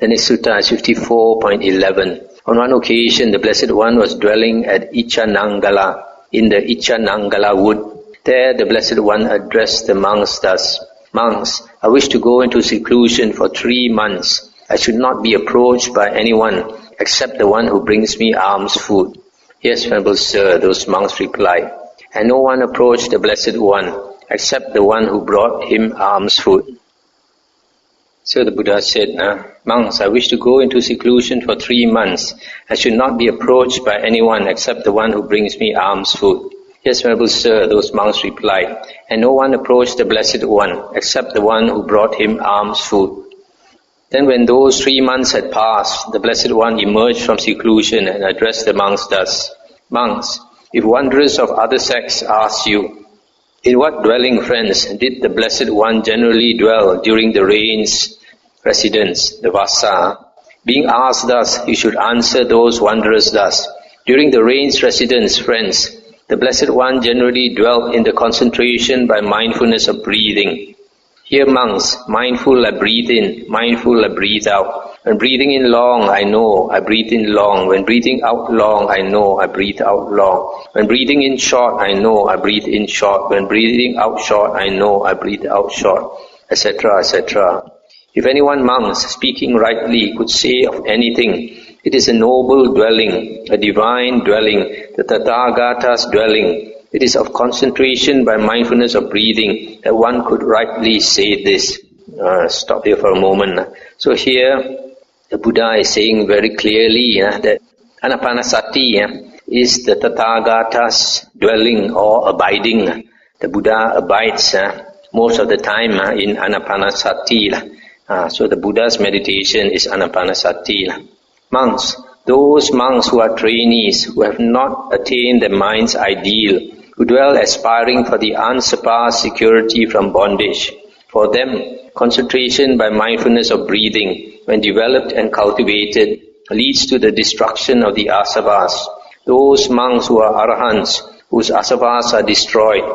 The next sutta is 54.11. On one occasion, the Blessed One was dwelling at Ichanangala, in the Ichanangala wood. There the Blessed One addressed the monks thus, "Monks, I wish to go into seclusion for 3 months. I should not be approached by anyone except the one who brings me alms food." "Yes, Venerable Sir," those monks replied. And no one approached the Blessed One except the one who brought him alms food. So the Buddha said, "Monks, I wish to go into seclusion for 3 months. I should not be approached by anyone except the one who brings me alms food." "Yes, Venerable Sir," those monks replied. And no one approached the Blessed One except the one who brought him alms food. Then when those 3 months had passed, the Blessed One emerged from seclusion and addressed the monks thus, "Monks, if wanderers of other sects ask you, 'In what dwelling, friends, did the Blessed One generally dwell during the rain's residence, the Vasa?' Being asked thus, you should answer those wanderers thus, 'During the rain's residence, friends, the Blessed One generally dwelt in the concentration by mindfulness of breathing. Here, monks, mindful I breathe in, mindful I breathe out. When breathing in long, I know I breathe in long. When breathing out long, I know I breathe out long. When breathing in short, I know I breathe in short. When breathing out short, I know I breathe out short,' etc., etc. If anyone, monks, speaking rightly, could say of anything, 'It is a noble dwelling, a divine dwelling, the Tathagata's dwelling. It is of concentration by mindfulness of breathing,' that one could rightly say this." Stop here for a moment. So here, the Buddha is saying very clearly that Anapanasati is the Tathagata's dwelling or abiding. The Buddha abides most of the time in Anapanasati. So the Buddha's meditation is Anapanasati. Monks, those monks who are trainees, who have not attained the mind's ideal, who dwell aspiring for the unsurpassed security from bondage, for them, concentration by mindfulness of breathing, when developed and cultivated, leads to the destruction of the asavas. Those monks who are arahants, whose asavas are destroyed,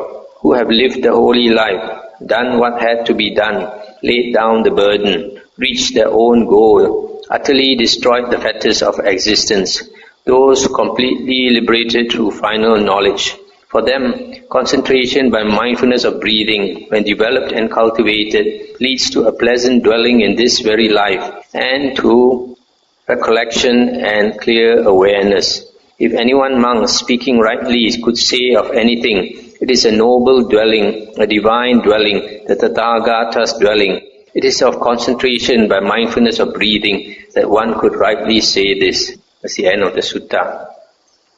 who have lived the holy life, done what had to be done, laid down the burden, reached their own goal, utterly destroyed the fetters of existence, those completely liberated through final knowledge. For them, concentration by mindfulness of breathing, when developed and cultivated, leads to a pleasant dwelling in this very life and to recollection and clear awareness. If anyone, monks, speaking rightly, could say of anything, "It is a noble dwelling, a divine dwelling, the Tathagata's dwelling. It is of concentration by mindfulness of breathing," that one could rightly say this. That's the end of the sutta.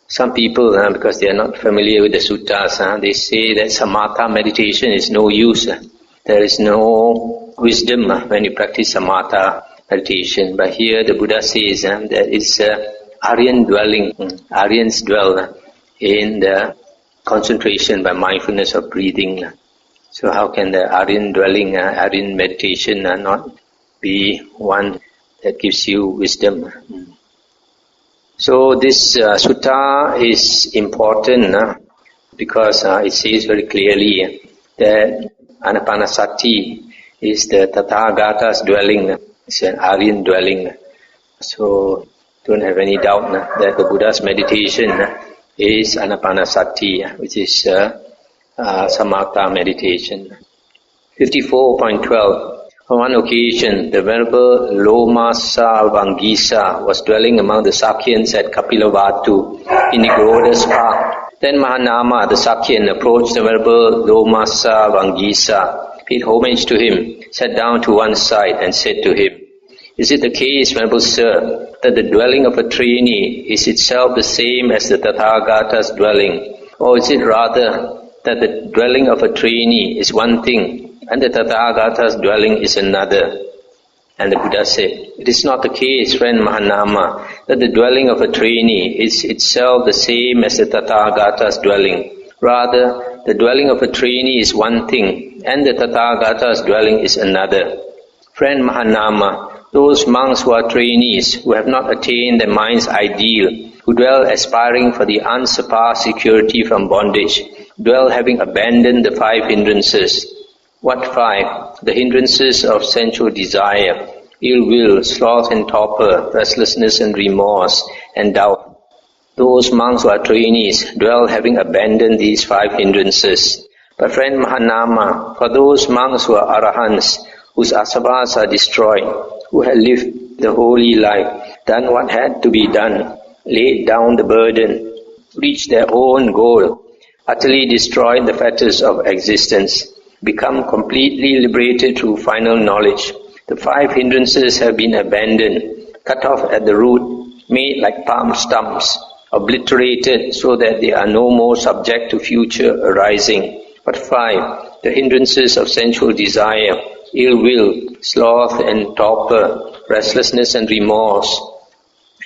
Some people, because they are not familiar with the suttas, they say that samatha meditation is no use. There is no wisdom when you practice samatha meditation. But here the Buddha says that it's Aryan dwelling. Aryans dwell in the concentration by mindfulness of breathing. So how can the Aryan dwelling, Aryan meditation not be one that gives you wisdom? So this sutta is important because it says very clearly that Anapanasati is the Tathagata's dwelling. It's an Aryan dwelling. So don't have any doubt that the Buddha's meditation is Anapanasati, which is samatha meditation. 54.12. On one occasion, the Venerable Lomasa Vangisa was dwelling among the Sakyans at Kapilavatu in the Goda's park. Then Mahanama, the Sakyan, approached the Venerable Lomasa Vangisa, paid homage to him, sat down to one side and said to him, "Is it the case, Venerable Sir, that the dwelling of a trainee is itself the same as the Tathagata's dwelling? Or is it rather that the dwelling of a trainee is one thing and the Tathagata's dwelling is another?" And the Buddha said, "It is not the case, friend Mahanama, that the dwelling of a trainee is itself the same as the Tathagata's dwelling. Rather, the dwelling of a trainee is one thing and the Tathagata's dwelling is another. Friend Mahanama, those monks who are trainees, who have not attained the mind's ideal, who dwell aspiring for the unsurpassed security from bondage, dwell having abandoned the 5 hindrances." What 5? The hindrances of sensual desire, ill will, sloth and torpor, restlessness and remorse, and doubt. Those monks who are trainees dwell having abandoned these 5 hindrances. But friend Mahanama, for those monks who are arahants, whose asavas are destroyed, who have lived the holy life, done what had to be done, laid down the burden, reached their own goal, utterly destroyed the fetters of existence, become completely liberated through final knowledge. The 5 hindrances have been abandoned, cut off at the root, made like palm stumps, obliterated so that they are no more subject to future arising. But 5, the hindrances of sensual desire, ill will, sloth and torpor, restlessness and remorse,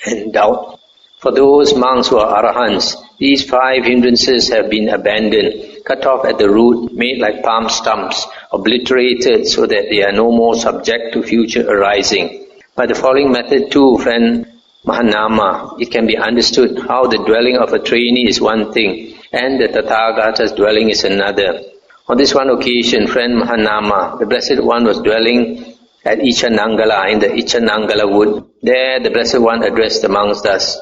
and doubt. For those monks who are arahants, these 5 hindrances have been abandoned, cut off at the root, made like palm stumps, obliterated so that they are no more subject to future arising. By the following method too, friend Mahanama, it can be understood how the dwelling of a trainee is one thing and the Tathagata's dwelling is another. On this one occasion, friend Mahanama, the Blessed One was dwelling at Ichanangala in the Ichanangala wood. There the Blessed One addressed the monks thus,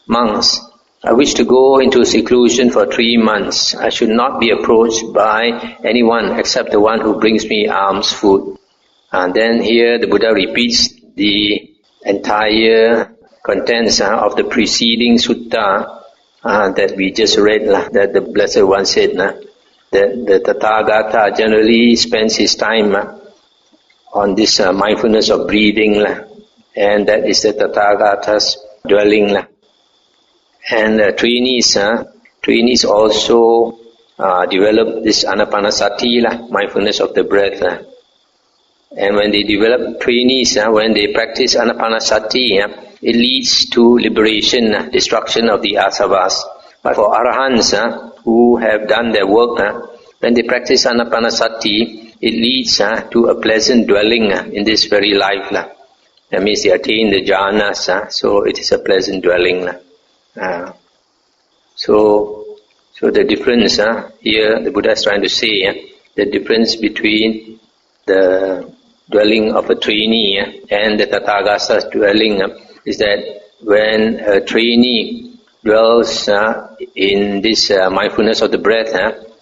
"Monks, I wish to go into seclusion for 3 months. I should not be approached by anyone except the one who brings me alms food." And then here the Buddha repeats the entire contents of the preceding sutta that we just read, that the Blessed One said that the Tathagata generally spends his time on this mindfulness of breathing, and that is the Tathagata's dwelling. And trainees also develop this Anapana-sati, mindfulness of the breath. And when they develop trainees, when they practice Anapana-sati, it leads to liberation, destruction of the asavas. But for arahants who have done their work, when they practice Anapana-sati, it leads to a pleasant dwelling in this very life. That means they attain the jhanas, so it is a pleasant dwelling. So the difference here, the Buddha is trying to say, the difference between the dwelling of a trainee and the Tathagata's dwelling is that when a trainee dwells in this mindfulness of the breath,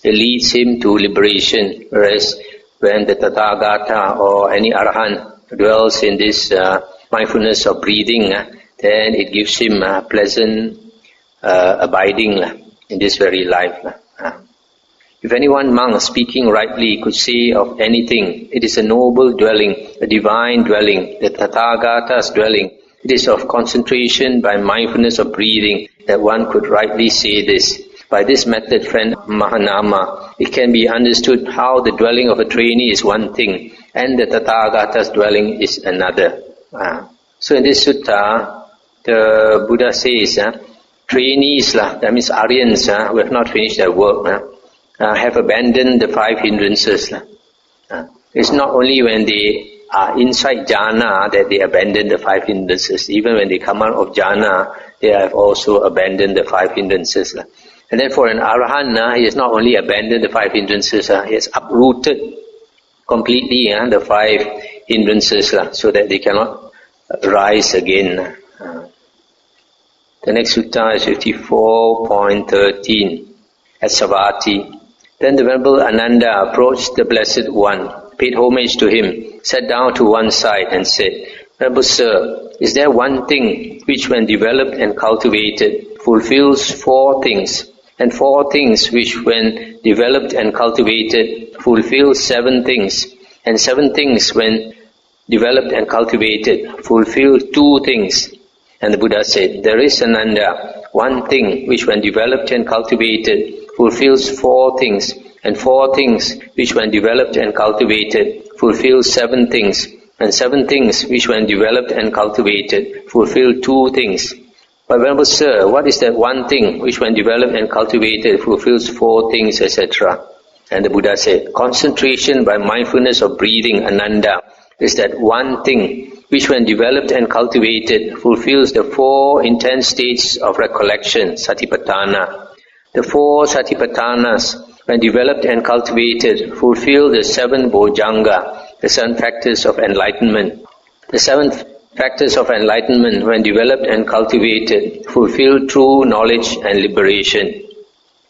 it leads him to liberation, whereas when the Tathagata or any arahant dwells in this mindfulness of breathing, then it gives him pleasant abiding in this very life. If any one monk speaking rightly could say of anything, it is a noble dwelling, a divine dwelling, the Tathagata's dwelling. It is of concentration by mindfulness of breathing that one could rightly say this. By this method, friend Mahanama, it can be understood how the dwelling of a trainee is one thing and the Tathagata's dwelling is another. So in this sutta, the Buddha says, trainees, that means Aryans who have not finished their work, have abandoned the 5 hindrances. It's not only when they are inside jhana that they abandon the 5 hindrances. Even when they come out of jhana, they have also abandoned the 5 hindrances. And then for an arahant, he has not only abandoned the 5 hindrances, he has uprooted completely the 5 hindrances so that they cannot rise again. The next sutta is 54.13 at Savatthi. Then the Venerable Ananda approached the Blessed One, paid homage to him, sat down to one side and said, "Venerable Sir, is there one thing which when developed and cultivated fulfills 4 things, and 4 things which when developed and cultivated fulfills 7 things, and 7 things when developed and cultivated fulfill 2 things?" And the Buddha said, "There is, Ananda, one thing which when developed and cultivated fulfills 4 things, and 4 things which when developed and cultivated fulfills 7 things, and 7 things which when developed and cultivated fulfill 2 things. But Venerable Sir, what is that one thing which when developed and cultivated fulfills 4 things, etc.? And the Buddha said, concentration by mindfulness of breathing, Ananda, is that one thing which when developed and cultivated fulfills the 4 intense states of recollection, satipatthana. The 4 satipatthanas, when developed and cultivated, fulfill the 7 bojjhanga, the 7 factors of enlightenment. The 7 factors of enlightenment, when developed and cultivated, fulfill true knowledge and liberation.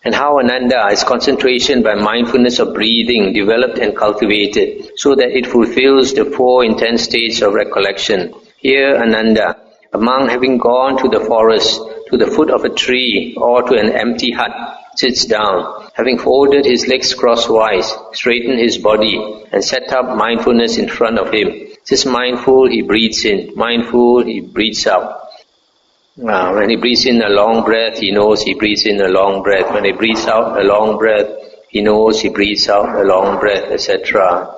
And how Ananda is concentration by mindfulness of breathing developed and cultivated so that it fulfills the 4 intense states of recollection. Here Ananda, a monk having gone to the forest, to the foot of a tree or to an empty hut, sits down, having folded his legs crosswise, straightened his body and set up mindfulness in front of him. Just mindful, he breathes in, mindful, he breathes out. When he breathes in a long breath, he knows he breathes in a long breath. When he breathes out a long breath, he knows he breathes out a long breath, etc.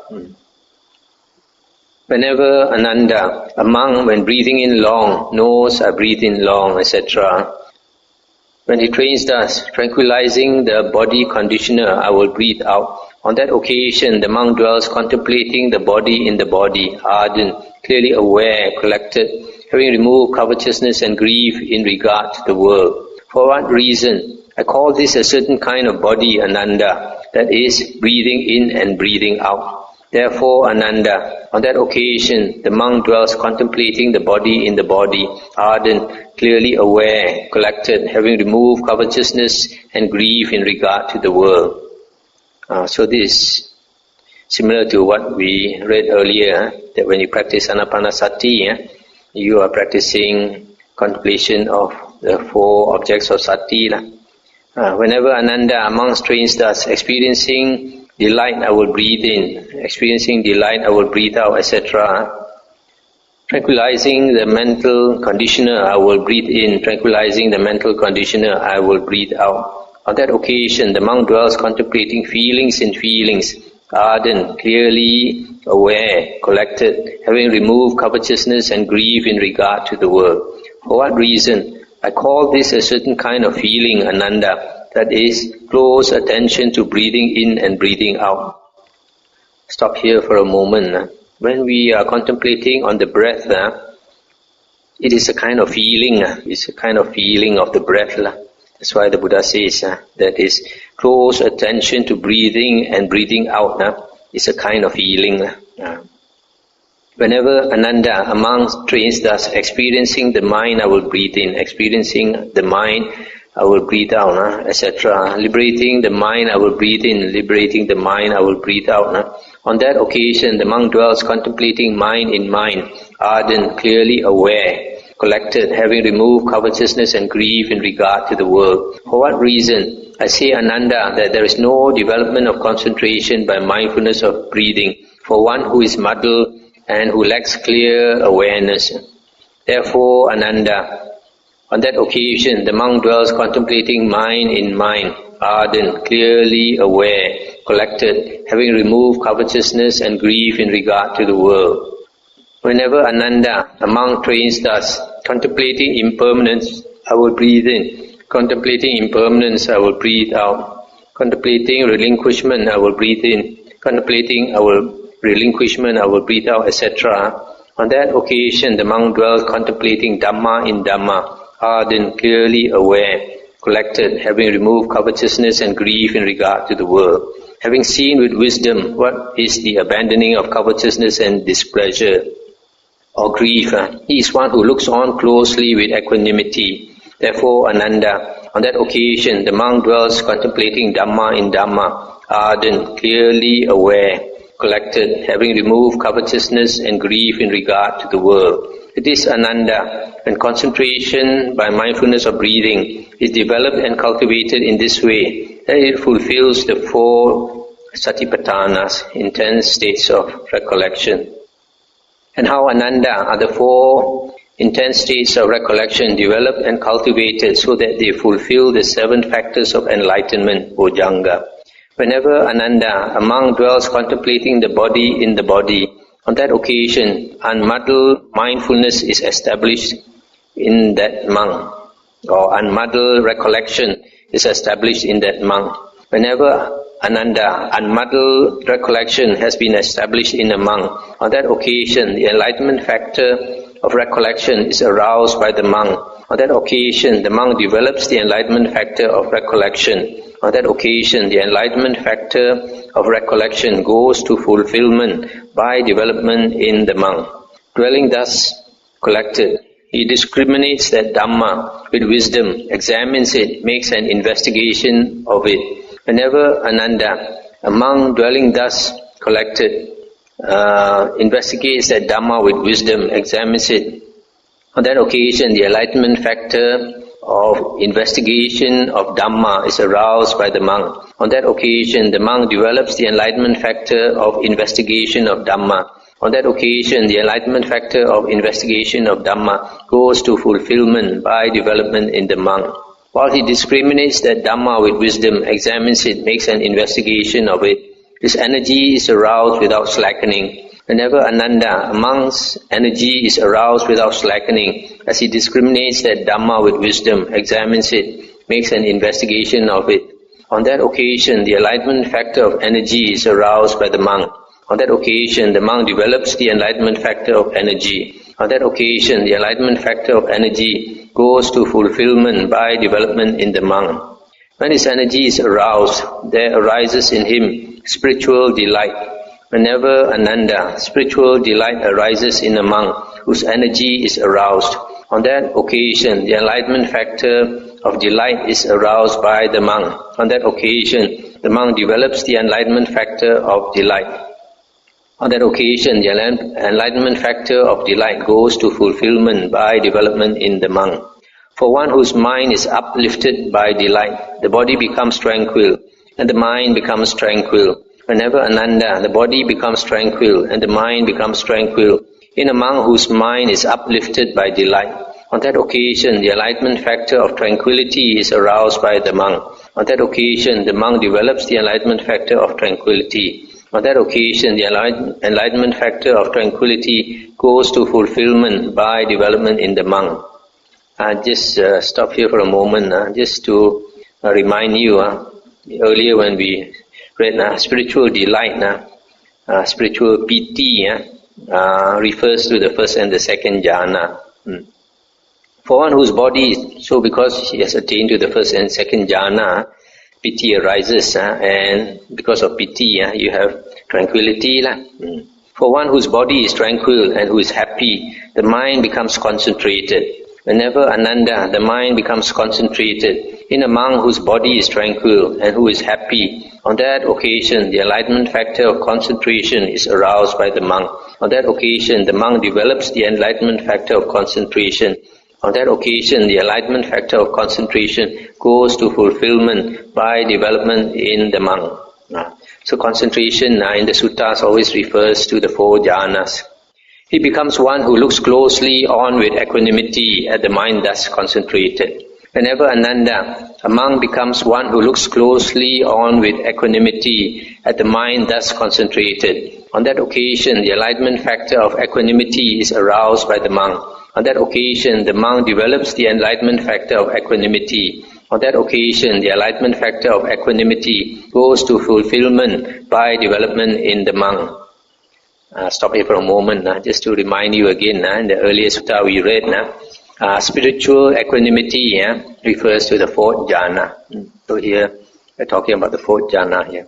Whenever Ananda, a monk, when breathing in long, knows I breathe in long, etc. When he trains thus, tranquilizing the body conditioner, I will breathe out. On that occasion, the monk dwells contemplating the body in the body, ardent, clearly aware, collected, having removed covetousness and grief in regard to the world. For what reason? I call this a certain kind of body, Ananda, that is, breathing in and breathing out. Therefore, Ananda, on that occasion, the monk dwells contemplating the body in the body, ardent, clearly aware, collected, having removed covetousness and grief in regard to the world. So this is similar to what we read earlier, that when you practice Anapana-sati, you are practicing contemplation of the 4 objects of sati. Whenever Ananda, among trains thus, experiencing delight, I will breathe in, experiencing delight, I will breathe out, etc. Tranquilizing the mental conditioner, I will breathe in, tranquilizing the mental conditioner, I will breathe out. On that occasion, the monk dwells contemplating feelings in feelings, ardent, clearly aware, collected, having removed covetousness and grief in regard to the world. For what reason? I call this a certain kind of feeling, Ananda, that is, close attention to breathing in and breathing out. Stop here for a moment. When we are contemplating on the breath, it is a kind of feeling, it's a kind of feeling of the breath. That's why the Buddha says that is, close attention to breathing and breathing out is a kind of feeling. Whenever Ananda, among trains thus, experiencing the mind, I will breathe in, experiencing the mind, I will breathe out, etc. Liberating the mind, I will breathe in, liberating the mind, I will breathe out. On that occasion, the monk dwells contemplating mind in mind, ardent, clearly aware, collected, having removed covetousness and grief in regard to the world. For what reason? I say, Ananda, that there is no development of concentration by mindfulness of breathing for one who is muddled and who lacks clear awareness. Therefore, Ananda, on that occasion, the monk dwells contemplating mind in mind, ardent, clearly aware, collected, having removed covetousness and grief in regard to the world. Whenever Ananda, a monk, trains thus, contemplating impermanence, I will breathe in. Contemplating impermanence, I will breathe out. Contemplating relinquishment, I will breathe in. Contemplating relinquishment, I will breathe out, etc. On that occasion, the monk dwells contemplating Dhamma in Dhamma, ardent, clearly aware, collected, having removed covetousness and grief in regard to the world. Having seen with wisdom what is the abandoning of covetousness and displeasure or grief, he is one who looks on closely with equanimity. Therefore, Ananda, on that occasion, the monk dwells contemplating Dhamma in Dhamma, ardent, clearly aware, collected, having removed covetousness and grief in regard to the world. It is Ananda, when concentration by mindfulness of breathing is developed and cultivated in this way, that it fulfills the 4 satipatthanas, intense states of recollection. And how Ananda are the 4 intense states of recollection developed and cultivated so that they fulfill the 7 factors of enlightenment, Bojjhanga. Whenever Ananda, a monk, dwells contemplating the body in the body, on that occasion, unmuddled mindfulness is established in that monk, or unmuddled recollection is established in that monk. Whenever Ananda, unmuddled recollection has been established in a monk, on that occasion, the enlightenment factor of recollection is aroused by the monk. On that occasion, the monk develops the enlightenment factor of recollection. On that occasion, the enlightenment factor of recollection goes to fulfillment by development in the monk. dwelling thus collected, he discriminates that Dhamma with wisdom, examines it, makes an investigation of it. Whenever Ananda, a monk dwelling thus collected, investigates that Dhamma with wisdom, examines it, on that occasion the enlightenment factor of investigation of Dhamma is aroused by the monk. On that occasion the monk develops the enlightenment factor of investigation of Dhamma. On that occasion the enlightenment factor of investigation of Dhamma goes to fulfillment by development in the monk. While he discriminates that Dhamma with wisdom, examines it, makes an investigation of it, his energy is aroused without slackening. Whenever Ananda, a monk's energy is aroused without slackening, as he discriminates that Dhamma with wisdom, examines it, makes an investigation of it. On that occasion, the enlightenment factor of energy is aroused by the monk. On that occasion, the monk develops the enlightenment factor of energy. On that occasion, the enlightenment factor of energy goes to fulfillment by development in the monk. When his energy is aroused, there arises in him spiritual delight. Whenever Ananda, spiritual delight arises in a monk whose energy is aroused, on that occasion the enlightenment factor of delight is aroused by the monk. On that occasion the monk develops the enlightenment factor of delight. On that occasion the enlightenment factor of delight goes to fulfillment by development in the monk. For one whose mind is uplifted by delight, the body becomes tranquil and the mind becomes tranquil. Whenever Ananda, the body becomes tranquil and the mind becomes tranquil. In a monk whose mind is uplifted by delight, on that occasion the enlightenment factor of tranquility is aroused by the monk. On that occasion the monk develops the enlightenment factor of tranquility. On that occasion the enlightenment factor of tranquility goes to fulfillment by development in the monk. Just stop here for a moment, just to remind you, earlier when we read spiritual delight, spiritual piti refers to the first and the second jhana. For one whose body, so because he has attained to the first and second jhana, piti arises, and because of piti you have tranquility. For one whose body is tranquil and who is happy, the mind becomes concentrated. Whenever Ananda, the mind becomes concentrated. In a monk whose body is tranquil and who is happy, on that occasion the enlightenment factor of concentration is aroused by the monk. On that occasion the monk develops the enlightenment factor of concentration. On that occasion the enlightenment factor of concentration goes to fulfillment by development in the monk. So concentration in the suttas always refers to the four jhanas. He becomes one who looks closely on with equanimity at the mind thus concentrated. Whenever Ananda, a monk becomes one who looks closely on with equanimity at the mind thus concentrated. On that occasion the enlightenment factor of equanimity is aroused by the monk. On that occasion the monk develops the enlightenment factor of equanimity. On that occasion the enlightenment factor of equanimity goes to fulfillment by development in the monk. Stop here for a moment, just to remind you again, in the earlier sutta we read, spiritual equanimity refers to the fourth jhana. So here we're talking about the fourth jhana here.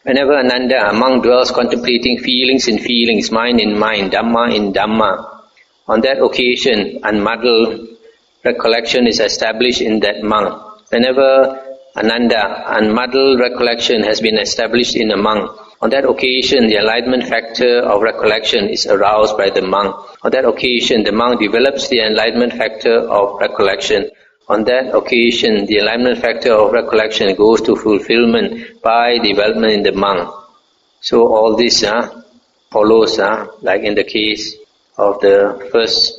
Whenever Ananda, a monk dwells contemplating feelings in feelings, mind in mind, Dhamma in Dhamma, on that occasion unmuddled recollection is established in that monk. Whenever Ananda, unmuddled recollection has been established in a monk, on that occasion the enlightenment factor of recollection is aroused by the monk. On that occasion the monk develops the enlightenment factor of recollection. On that occasion the enlightenment factor of recollection goes to fulfillment by development in the monk. So all this follows like in the case of the first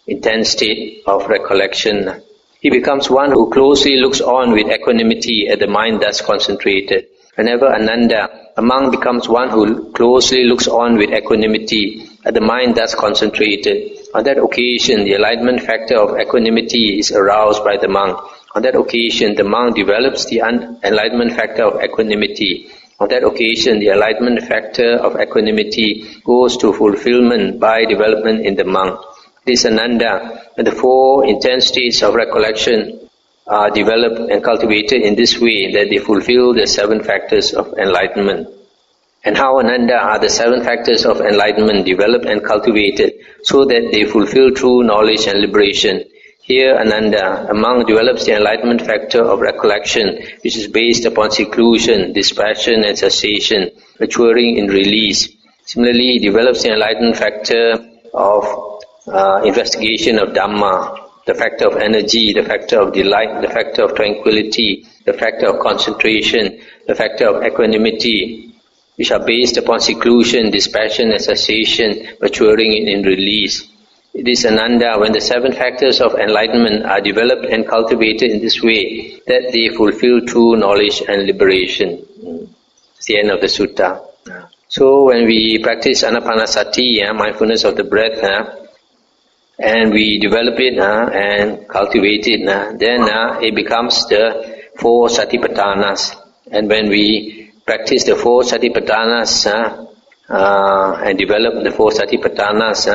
intense state of recollection. He becomes one who closely looks on with equanimity at the mind thus concentrated. Whenever Ananda, a monk becomes one who closely looks on with equanimity at the mind thus concentrated. On that occasion the enlightenment factor of equanimity is aroused by the monk. On that occasion the monk develops the enlightenment factor of equanimity. On that occasion the enlightenment factor of equanimity goes to fulfillment by development in the monk. This Ananda and the four intense states of recollection are developed and cultivated in this way that they fulfill the seven factors of enlightenment. And how, Ananda, are the 7 factors of enlightenment developed and cultivated so that they fulfill true knowledge and liberation? Here, Ananda, a monk develops the enlightenment factor of recollection, which is based upon seclusion, dispassion and cessation, maturing in release. Similarly, he develops the enlightenment factor of investigation of Dhamma, the factor of energy, the factor of delight, the factor of tranquility, the factor of concentration, the factor of equanimity, which are based upon seclusion, dispassion and cessation, maturing in release. It is, Ananda, when the 7 factors of enlightenment are developed and cultivated in this way that they fulfill true knowledge and liberation. It's the end of the sutta. So when we practice Anapana-sati, mindfulness of the breath, and we develop it and cultivate it, then it becomes the 4 satipatthanas. And when we practice the 4 satipatthanas and develop the 4 satipatthanas,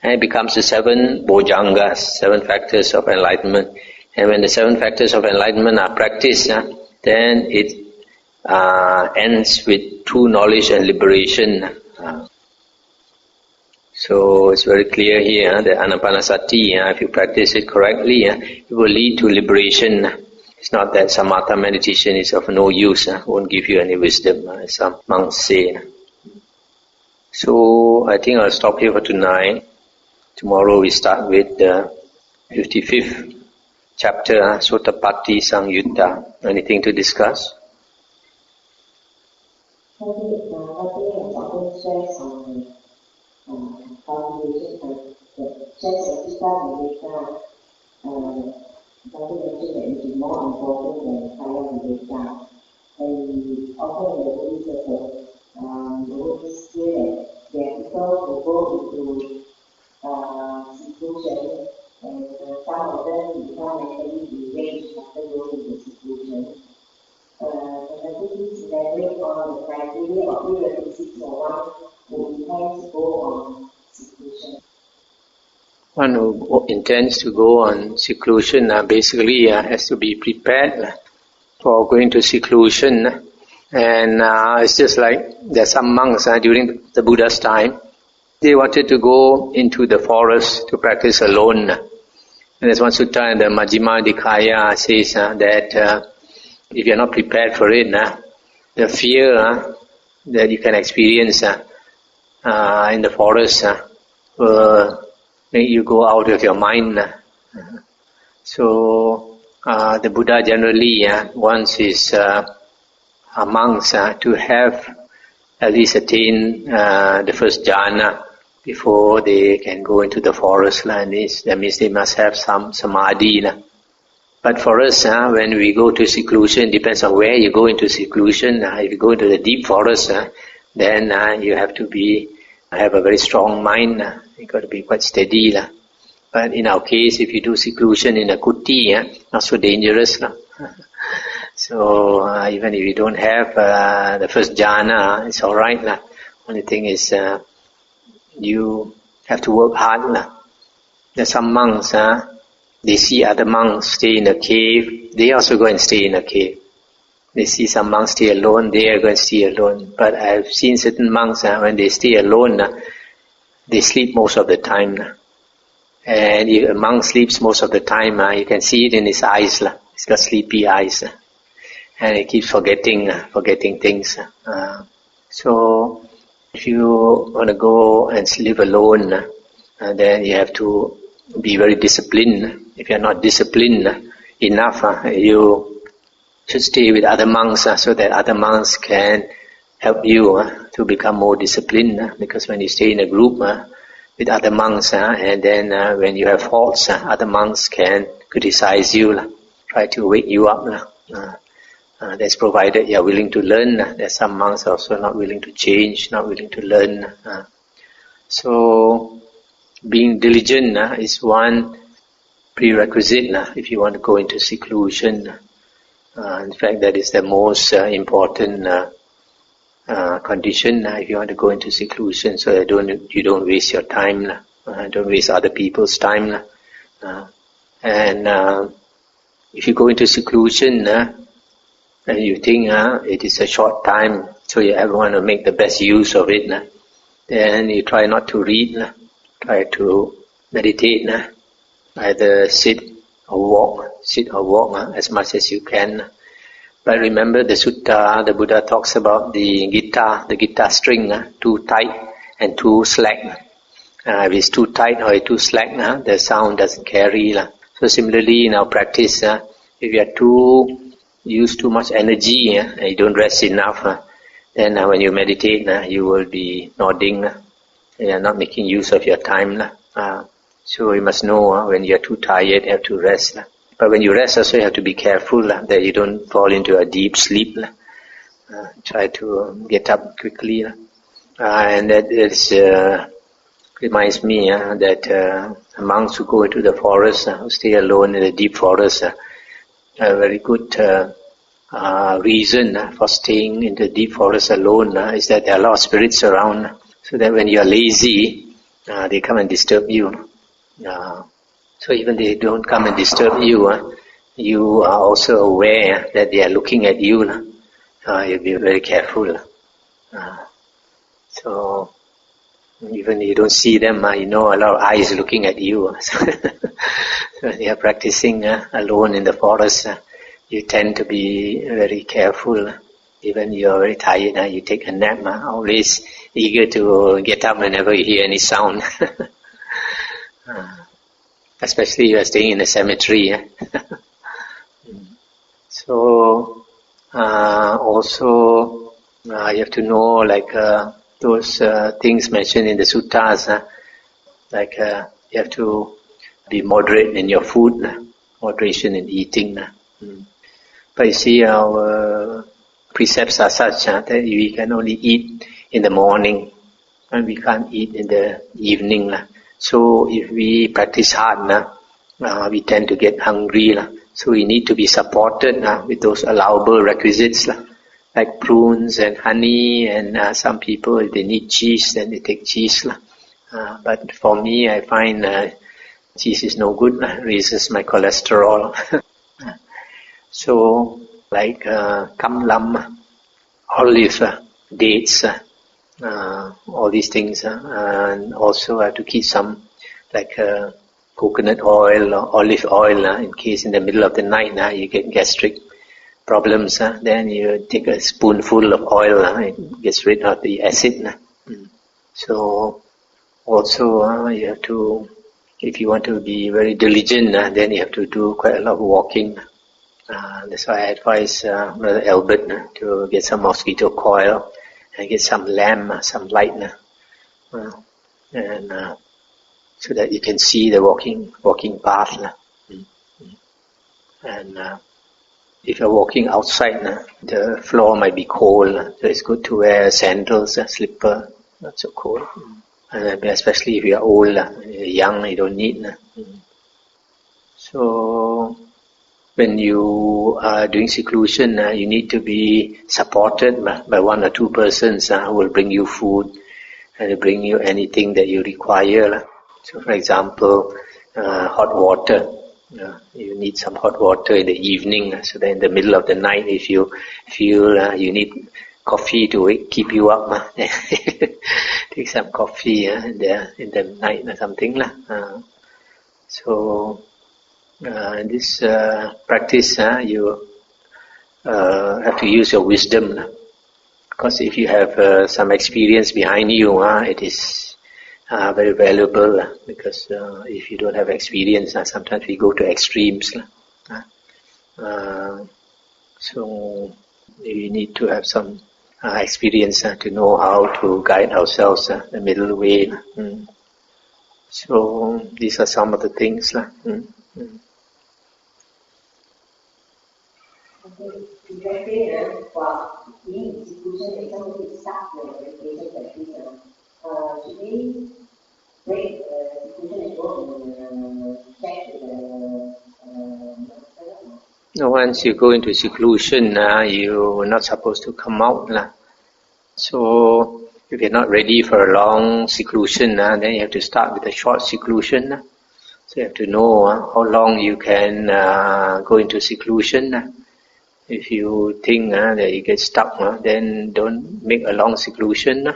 and it becomes the 7 bojjhangas, 7 factors of enlightenment. And when the 7 factors of enlightenment are practiced, then it ends with true knowledge and liberation. So it's very clear here that Anapana-sati, if you practice it correctly, it will lead to liberation. It's not that samatha meditation is of no use, won't give you any wisdom, as some monks say. So I think I'll stop here for tonight. Tomorrow we start with the 55th chapter, Sottapatti-samyutta. Anything to discuss? Seclusion, and some of them become mentally deranged after going into seclusion. The activities elaborate on the criteria of prerequisites for one who intends to go on seclusion. One who intends to go on seclusion basically has to be prepared for going to seclusion. And it's just like there's some monks during the Buddha's time. They wanted to go into the forest to practice alone. And there's one sutta in the Majjhima Nikaya says that if you're not prepared for it, the fear that you can experience in the forest will make you go out of your mind. So the Buddha generally wants his monks to have at least attain the first jhana before they can go into the forest. That means they must have some samadhi. But for us, when we go to seclusion, depends on where you go into seclusion. If you go into the deep forest, then you have to have a very strong mind. You got to be quite steady. But in our case, if you do seclusion in a kuti, not so dangerous. So even if you don't have the first jhana, it's all right. Only thing is you have to work hard. There's some monks, they see other monks stay in a cave, they also go and stay in a cave. They see some monks stay alone, they are going to stay alone. But I've seen certain monks, when they stay alone, they sleep most of the time. And if a monk sleeps most of the time, you can see it in his eyes. He's got sleepy eyes. And he keeps forgetting things. So if you want to go and live alone, then you have to be very disciplined. If you're not disciplined enough, you should stay with other monks so that other monks can help you to become more disciplined. Because when you stay in a group with other monks, and then when you have faults, other monks can criticize you, try to wake you up. That's provided you are willing to learn. There's some monks also not willing to change, not willing to learn. So being diligent is one prerequisite if you want to go into seclusion. In fact, that is the most important condition if you want to go into seclusion, so that you don't waste your time, don't waste other people's time. And if you go into seclusion and you think it is a short time, So you want to make the best use of it. Then you try not to read. Try to meditate. Either sit or walk as much as you can. But remember the sutta, the Buddha talks about the guitar string, too tight and too slack. If it's too tight or too slack, the sound doesn't carry. So similarly in our practice, if you are use too much energy and you don't rest enough, then when you meditate, you will be nodding. You are not making use of your time. So you must know when you are too tired, you have to rest. But when you rest also you have to be careful that you don't fall into a deep sleep. Try to get up quickly. And that is, reminds me that monks who go into the forest, who stay alone in the deep forest, a very good reason for staying in the deep forest alone is that there are a lot of spirits around. So that when you are lazy, they come and disturb you. So even they don't come and disturb you, you are also aware that they are looking at you. You'll be very careful. So even you don't see them, you know a lot of eyes looking at you. So when you are practicing alone in the forest, you tend to be very careful. Even you are very tired, you take a nap, always eager to get up whenever you hear any sound. Especially you are staying in a cemetery. So also you have to know those things mentioned in the suttas, you have to be moderate in your food, moderation in eating. But you see our precepts are such that we can only eat in the morning and we can't eat in the evening. So if we practice hard, we tend to get hungry. So we need to be supported with those allowable requisites, like prunes and honey, and some people, if they need cheese, then they take cheese. But for me, I find cheese is no good, raises my cholesterol. So like kam lam, olive, dates, all these things, and also I have to keep some coconut oil or olive oil in case in the middle of the night you get gastric problems, then you take a spoonful of oil, it gets rid of the acid. So also you have to, if you want to be very diligent, then you have to do quite a lot of walking. That's why I advise Brother Albert to get some mosquito coil and get some lamp, some light, and so that you can see the walking path. And if you're walking outside, the floor might be cold, so it's good to wear sandals, slipper, not so cold. And especially if you're old, you're young, you don't need. So when you are doing seclusion, you need to be supported by one or two persons who will bring you food and bring you anything that you require. So for example, hot water. You need some hot water in the evening, so that in the middle of the night, if you feel you need coffee to keep you up, take some coffee in the night or something. So in this practice, you have to use your wisdom, because if you have some experience behind you, it is very valuable, because if you don't have experience, sometimes we go to extremes. So we need to have some experience to know how to guide ourselves the middle way. So these are some of the things. Should we break seclusion and go back to the Now, once you go into seclusion, you're not supposed to come out. So if you're not ready for a long seclusion, then you have to start with a short seclusion. So you have to know how long you can go into seclusion. If you think that you get stuck, then don't make a long seclusion.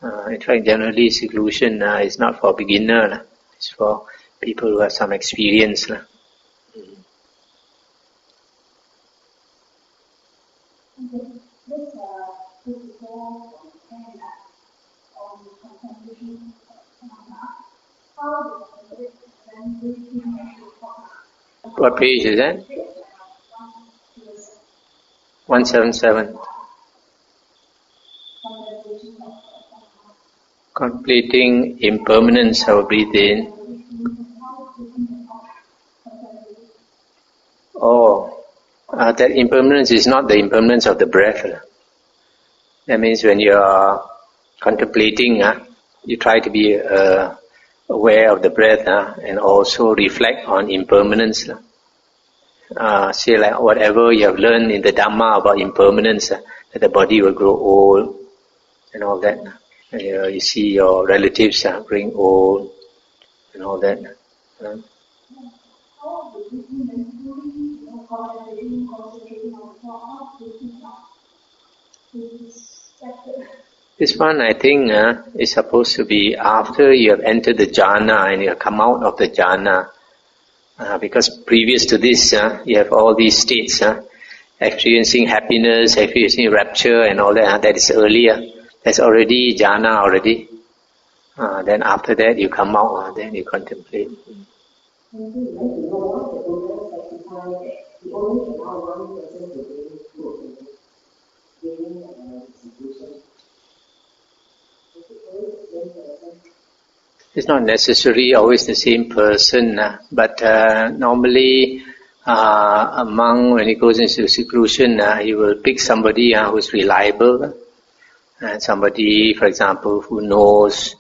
In fact, generally seclusion is not for beginner. It's for people who have some experience. What page is that? 177. Completing impermanence of breathing. That impermanence is not the impermanence of the breath. That means when you are contemplating, you try to be aware of the breath and also reflect on impermanence. Say like whatever you have learned in the Dhamma about impermanence, that the body will grow old and all that. You see your relatives growing old and all that. This one I think is supposed to be after you have entered the jhana and you have come out of the jhana. Because previous to this, you have all these states, experiencing happiness, experiencing rapture and all that. That is earlier. That's already jhana already. Then after that you come out, then you contemplate. It's not necessarily always the same person, but normally a monk, when he goes into seclusion, he will pick somebody who's reliable, and somebody, for example, who knows,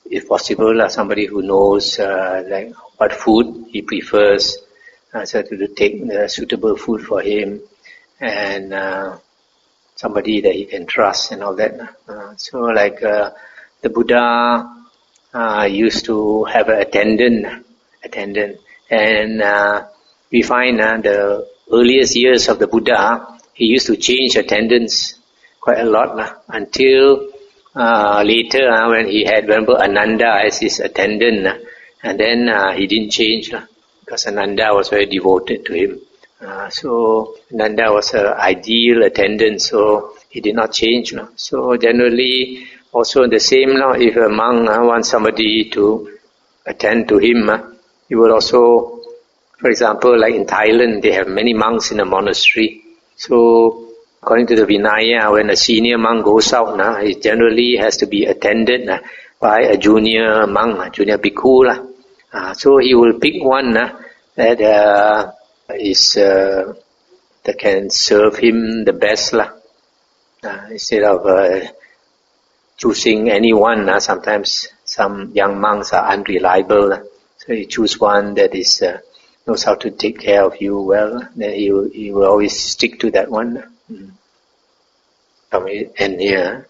if possible, somebody who knows like what food he prefers, so to take the suitable food for him, and somebody that he can trust and all that. So like the Buddha used to have an attendant, and we find the earliest years of the Buddha, he used to change attendants quite a lot until later when he had, remember, Ananda as his attendant, and then he didn't change because Ananda was very devoted to him. So Ananda was an ideal attendant, so he did not change. So generally, also the same now, if a monk wants somebody to attend to him, he will also, for example, like in Thailand, they have many monks in a monastery. So according to the Vinaya, when a senior monk goes out, he generally has to be attended by a junior monk, junior bhikkhu. So he will pick one that that can serve him the best. Instead of choosing anyone, sometimes some young monks are unreliable. So you choose one that is knows how to take care of you well. Then he will always stick to that one. From end here.